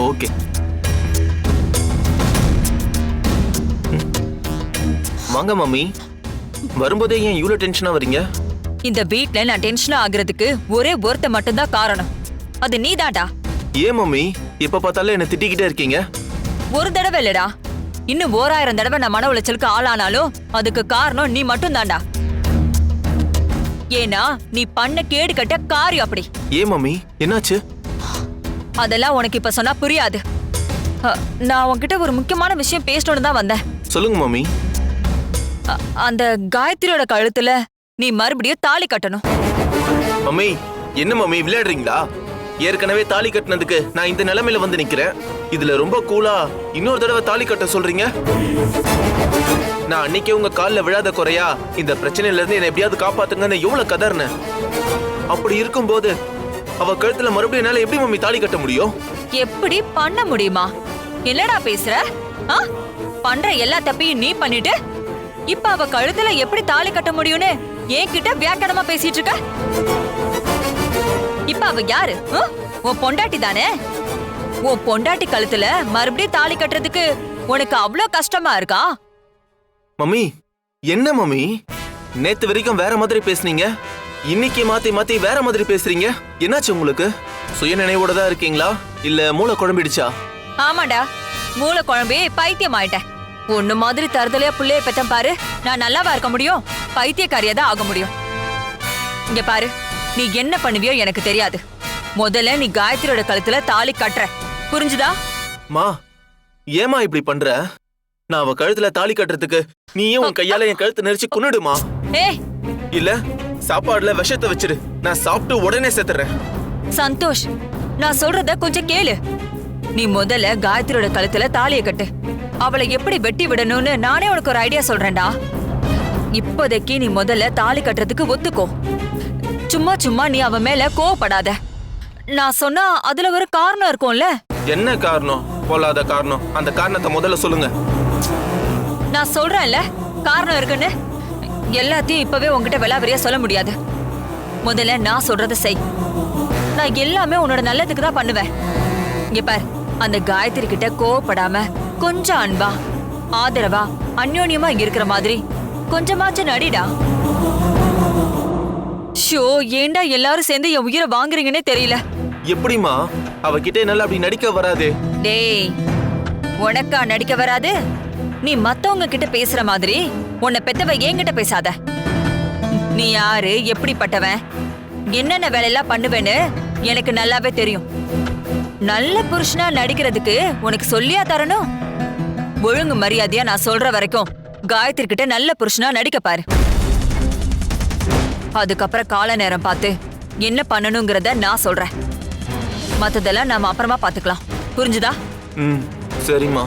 Okay. வாங்க mummy. வரும்போதே ஏன் இவ்வளவு டென்ஷனா வரீங்க? இந்த வீட்ல நான் டென்ஷன் ஆகுறதுக்கு ஒரே ஒருத்த மட்டும்தான் காரணம். அது நீதான்டா. ஏன் மம்மி எப்ப பார்த்தாலும் என்ன திட்டிக்கிட்டே இருக்கீங்க? ஒரு தடவை இல்லடா, இன்னும் 1000 தடவை நான் மன உளைச்சலுக்கு ஆளானாலும் அதுக்கு காரணம் நீ மட்டும் தான்டா. ஏன்னா நீ பண்ண கேடு கட்ட காரியம் அப்படி. ஏன் மம்மி என்னாச்சு? அதெல்லாம் உனக்கு இப்ப சொன்னா புரியாது. நான் உன்கிட்ட ஒரு முக்கியமான விஷயம் பேசணும்னு தான் வந்தேன். சொல்லுங்க மம்மி. அந்த காயத்ரியோட கழுத்துல நீ மறுபடியும் தாலி கட்டணும். மம்மி என்ன மம்மி விளையாடுறீங்களா? ஏற்கனவே தாலி கட்டினதுக்கு நான் இந்த நிலைமையில வந்து நிக்கிறேன். இதுல ரொம்ப கூலா இன்னொரு தடவை தாலி கட்ட சொல்றீங்க? நான் அன்னைக்கே உங்க காலில் விழாத குறையா இந்த பிரச்சனையில இருந்து என்னை எப்படியாவது காப்பாத்துங்கன்னு எவ்வளவு கதர்னேன். அப்படி இருக்கும்போது அவ கழுத்துல மறுபடியும் என்னால எப்படி மம்மி தாலி கட்ட முடியும்? எப்படி பண்ண முடியுமா? என்னடா பேசுற? பண்ற எல்லா தப்பையும் நீ பண்ணிட்டு இப்ப அவ கழுத்துல எப்படி தாலி கட்ட முடியும்னு என்கிட்ட வியாக்கியானமா பேசிட்டு இருக்க? இப்ப அவ யாரு? உன் பொண்டாட்டி தானே? உன் பொண்டாட்டி கழுத்துல மறுபடியும் தாலி கட்டுறதுக்கு உனக்கு அவ்வளோ கஷ்டமா இருக்கா? மம்மி என்ன மம்மி, நேத்து வரைக்கும் வேற மாதிரி பேசுனீங்க, இன்னைக்கு மாத்தி மாத்தி வேற மாதிரி பேசுறீங்க. என்னாச்சு உங்களுக்கு? சுய நினைவோட தான் இருக்கீங்களா இல்ல மூளை குழம்பிடுச்சா? ஆமாடா, மூளை குழம்பி பைத்தியம் ஆயிட்டேன். ஒண்ணு மாதிரி தருதலையா புள்ளைய பெத்தம் பாரு. நான் நல்லாவா இருக்க முடியும்? பைத்தியக்காரியா தான் ஆக முடியும். இங்க பாரு, நீ என்ன பண்ணுவியோ எனக்கு தெரியாது. முதல்ல நீ காயத்ரியோட கழுத்துல தாலி கட்டுற, புரிஞ்சுதா? மா ஏமா இப்படி பண்ற? நான் அவ கழுத்துல தாலி கட்டுறதுக்கு நீயே உன் கையால என் கழுத்து நெரிச்சு கொன்னுடுமா? இல்ல சாப்பாடுல விஷத்தை வச்சிரு, நான் சாப்பிட்டு உடனே செத்துறேன். சந்தோஷ், நான் சொல்றத கொஞ்சம் கேளு. நீ முதல்ல காயத்ரியோட கழுத்துல தாலிய கட்டு. அவளை எப்படி வெட்டி விடணும்னு நானே உனக்கு ஒரு ஐடியா சொல்றேன்டா. இப்போதைக்கு நீ முதல்ல தாலி கட்டுறதுக்கு ஒத்துக்கோ. சும்மா சும்மா நீ அவ மேல கோவப்படாத. நான் சொன்னா அதுல ஒரு காரணம் இருக்கும்ல. என்ன காரணம்? போலாத காரணம். அந்த காரணத்தை முதல்ல சொல்லுங்க. நான் சொல்றேன்ல காரணம் இருக்குன்னு. எல்லாத்தையும் இப்பவே உன்கிட்ட விலாவரியா சொல்ல முடியாது. முதல்ல நான் சொல்றத செய். நான் எல்லாமே உன்னோட நல்லதுக்கு தான் பண்ணுவேன். இங்க பார், அந்த காயத்ரி கிட்ட கோவப்படாம கொஞ்சம் அன்பா ஆதரவா அந்யோன்யமா இருக்கிற மாதிரி கொஞ்சமாச்சும் நடிடா. ஷோ, ஏண்டா எல்லாரும் சேர்ந்து என் உயிரை வாங்குறீங்கன்னே தெரியல. எப்படிமா அவகிட்ட என்னால அப்படி நடிக்க வராது? டேய், உனக்கா நடிக்க வராது? நீ மத்தவங்க கிட்ட பேசுற மாதிரி உன்னை பெத்தவ என்கிட்ட பேசாத. நீ யாரு, எப்படிப்பட்டவன், என்னென்ன வேலையெல்லாம் பண்ணுவேன்னு எனக்கு நல்லாவே தெரியும். நல்ல புருஷனா நடிக்கிறதுக்கு உனக்கு சொல்லியா தரணும்? ஒழுங்கு மரியாதையா நான் சொல்ற வரைக்கும் காயத்ரி கிட்ட நல்ல புருஷனா நடிக்க பாரு. அதுக்கப்புறம் கால நேரம் பார்த்து என்ன பண்ணணுங்கிறத நான் சொல்றேன். மத்ததெல்லாம் நாம அப்புறமா பாத்துக்கலாம், புரிஞ்சுதா? சரிம்மா.